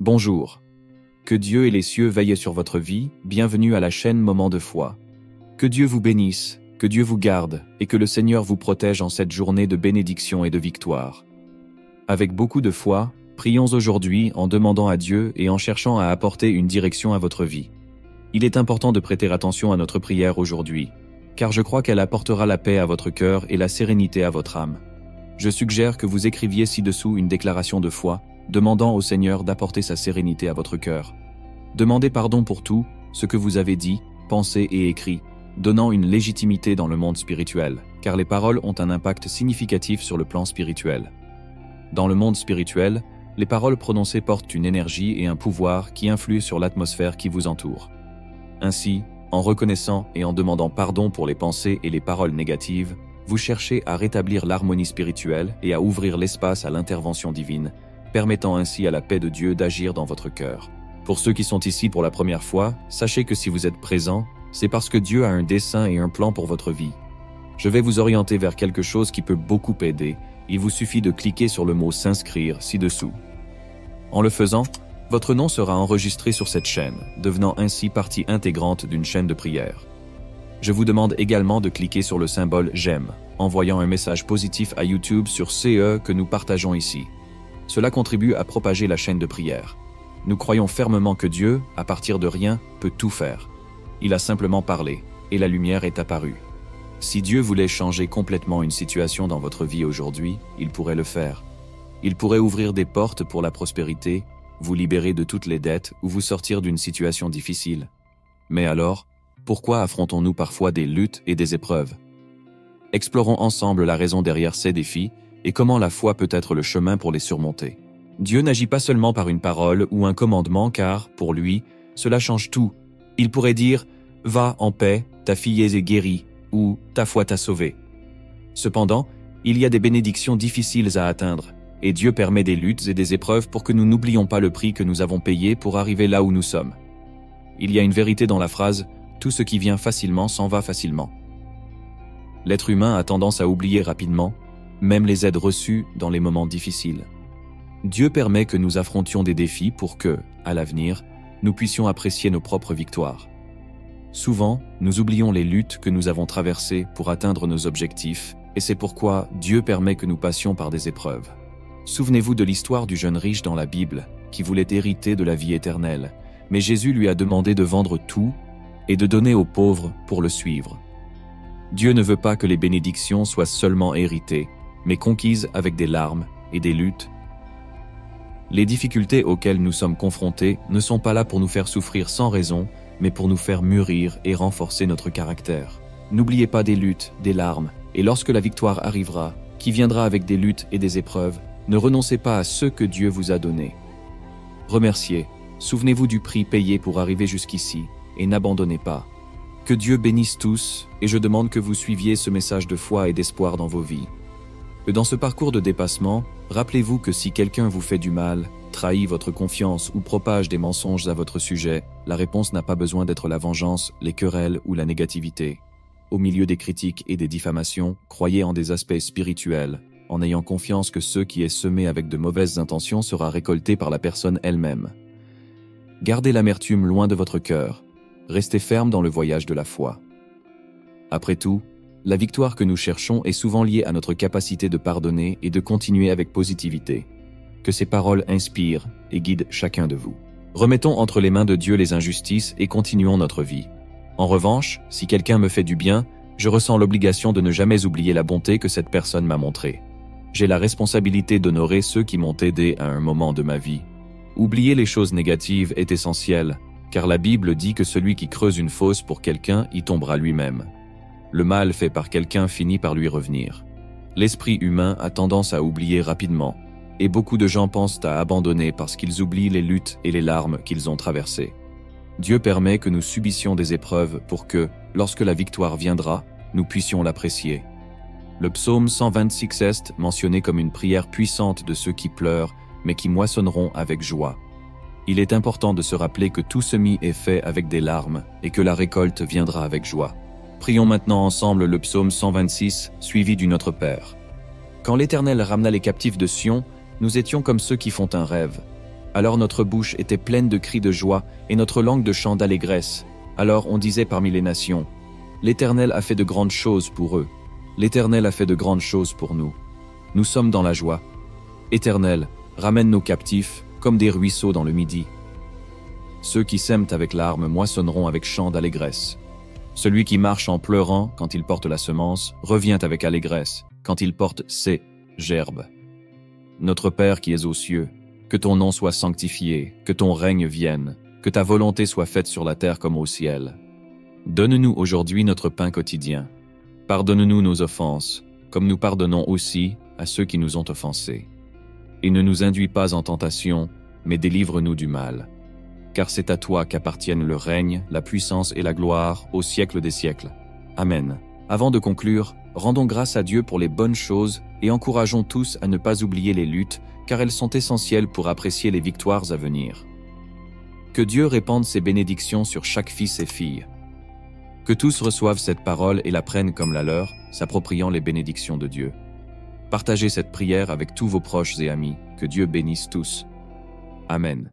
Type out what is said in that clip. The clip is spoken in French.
Bonjour. Que Dieu et les cieux veillent sur votre vie, bienvenue à la chaîne Moment de foi. Que Dieu vous bénisse, que Dieu vous garde, et que le Seigneur vous protège en cette journée de bénédiction et de victoire. Avec beaucoup de foi, prions aujourd'hui en demandant à Dieu et en cherchant à apporter une direction à votre vie. Il est important de prêter attention à notre prière aujourd'hui, car je crois qu'elle apportera la paix à votre cœur et la sérénité à votre âme. Je suggère que vous écriviez ci-dessous une déclaration de foi, demandant au Seigneur d'apporter sa sérénité à votre cœur. Demandez pardon pour tout ce que vous avez dit, pensé et écrit, donnant une légitimité dans le monde spirituel, car les paroles ont un impact significatif sur le plan spirituel. Dans le monde spirituel, les paroles prononcées portent une énergie et un pouvoir qui influent sur l'atmosphère qui vous entoure. Ainsi, en reconnaissant et en demandant pardon pour les pensées et les paroles négatives, vous cherchez à rétablir l'harmonie spirituelle et à ouvrir l'espace à l'intervention divine, permettant ainsi à la paix de Dieu d'agir dans votre cœur. Pour ceux qui sont ici pour la première fois, sachez que si vous êtes présent, c'est parce que Dieu a un dessein et un plan pour votre vie. Je vais vous orienter vers quelque chose qui peut beaucoup aider. Il vous suffit de cliquer sur le mot « S'inscrire » ci-dessous. En le faisant, votre nom sera enregistré sur cette chaîne, devenant ainsi partie intégrante d'une chaîne de prière. Je vous demande également de cliquer sur le symbole « J'aime », envoyant un message positif à YouTube sur CE que nous partageons ici. Cela contribue à propager la chaîne de prière. Nous croyons fermement que Dieu, à partir de rien, peut tout faire. Il a simplement parlé, et la lumière est apparue. Si Dieu voulait changer complètement une situation dans votre vie aujourd'hui, il pourrait le faire. Il pourrait ouvrir des portes pour la prospérité, vous libérer de toutes les dettes ou vous sortir d'une situation difficile. Mais alors, pourquoi affrontons-nous parfois des luttes et des épreuves? Explorons ensemble la raison derrière ces défis et comment la foi peut être le chemin pour les surmonter. Dieu n'agit pas seulement par une parole ou un commandement car, pour lui, cela change tout. Il pourrait dire « Va en paix, ta fille est guérie » ou « Ta foi t'a sauvé ». Cependant, il y a des bénédictions difficiles à atteindre et Dieu permet des luttes et des épreuves pour que nous n'oublions pas le prix que nous avons payé pour arriver là où nous sommes. Il y a une vérité dans la phrase « Tout ce qui vient facilement s'en va facilement ». L'être humain a tendance à oublier rapidement, même les aides reçues dans les moments difficiles. Dieu permet que nous affrontions des défis pour que, à l'avenir, nous puissions apprécier nos propres victoires. Souvent, nous oublions les luttes que nous avons traversées pour atteindre nos objectifs, et c'est pourquoi Dieu permet que nous passions par des épreuves. Souvenez-vous de l'histoire du jeune riche dans la Bible, qui voulait hériter de la vie éternelle, mais Jésus lui a demandé de vendre tout et de donner aux pauvres pour le suivre. Dieu ne veut pas que les bénédictions soient seulement héritées, mais conquises avec des larmes et des luttes. Les difficultés auxquelles nous sommes confrontés ne sont pas là pour nous faire souffrir sans raison, mais pour nous faire mûrir et renforcer notre caractère. N'oubliez pas des luttes, des larmes, et lorsque la victoire arrivera, qui viendra avec des luttes et des épreuves, ne renoncez pas à ce que Dieu vous a donné. Remerciez, souvenez-vous du prix payé pour arriver jusqu'ici, et n'abandonnez pas. Que Dieu bénisse tous, et je demande que vous suiviez ce message de foi et d'espoir dans vos vies. Dans ce parcours de dépassement, rappelez-vous que si quelqu'un vous fait du mal, trahit votre confiance ou propage des mensonges à votre sujet, la réponse n'a pas besoin d'être la vengeance, les querelles ou la négativité. Au milieu des critiques et des diffamations, croyez en des aspects spirituels, en ayant confiance que ce qui est semé avec de mauvaises intentions sera récolté par la personne elle-même. Gardez l'amertume loin de votre cœur. Restez ferme dans le voyage de la foi. Après tout, la victoire que nous cherchons est souvent liée à notre capacité de pardonner et de continuer avec positivité. Que ces paroles inspirent et guident chacun de vous. Remettons entre les mains de Dieu les injustices et continuons notre vie. En revanche, si quelqu'un me fait du bien, je ressens l'obligation de ne jamais oublier la bonté que cette personne m'a montrée. J'ai la responsabilité d'honorer ceux qui m'ont aidé à un moment de ma vie. Oublier les choses négatives est essentiel, car la Bible dit que celui qui creuse une fosse pour quelqu'un y tombera lui-même. Le mal fait par quelqu'un finit par lui revenir. L'esprit humain a tendance à oublier rapidement, et beaucoup de gens pensent à abandonner parce qu'ils oublient les luttes et les larmes qu'ils ont traversées. Dieu permet que nous subissions des épreuves pour que, lorsque la victoire viendra, nous puissions l'apprécier. Le psaume 126 est mentionné comme une prière puissante de ceux qui pleurent, mais qui moissonneront avec joie. Il est important de se rappeler que tout semis est fait avec des larmes et que la récolte viendra avec joie. Prions maintenant ensemble le psaume 126, suivi du Notre Père. Quand l'Éternel ramena les captifs de Sion, nous étions comme ceux qui font un rêve. Alors notre bouche était pleine de cris de joie et notre langue de chants d'allégresse. Alors on disait parmi les nations, l'Éternel a fait de grandes choses pour eux. L'Éternel a fait de grandes choses pour nous. Nous sommes dans la joie. Éternel, ramène nos captifs comme des ruisseaux dans le Midi. Ceux qui sèment avec larmes moissonneront avec chants d'allégresse. Celui qui marche en pleurant quand il porte la semence revient avec allégresse quand il porte ses gerbes. Notre Père qui es aux cieux, que ton nom soit sanctifié, que ton règne vienne, que ta volonté soit faite sur la terre comme au ciel. Donne-nous aujourd'hui notre pain quotidien. Pardonne-nous nos offenses, comme nous pardonnons aussi à ceux qui nous ont offensés. Et ne nous induis pas en tentation, mais délivre-nous du mal. Car c'est à toi qu'appartiennent le règne, la puissance et la gloire au siècle des siècles. Amen. Avant de conclure, rendons grâce à Dieu pour les bonnes choses et encourageons tous à ne pas oublier les luttes, car elles sont essentielles pour apprécier les victoires à venir. Que Dieu répande ses bénédictions sur chaque fils et fille. Que tous reçoivent cette parole et la prennent comme la leur, s'appropriant les bénédictions de Dieu. Partagez cette prière avec tous vos proches et amis. Que Dieu bénisse tous. Amen.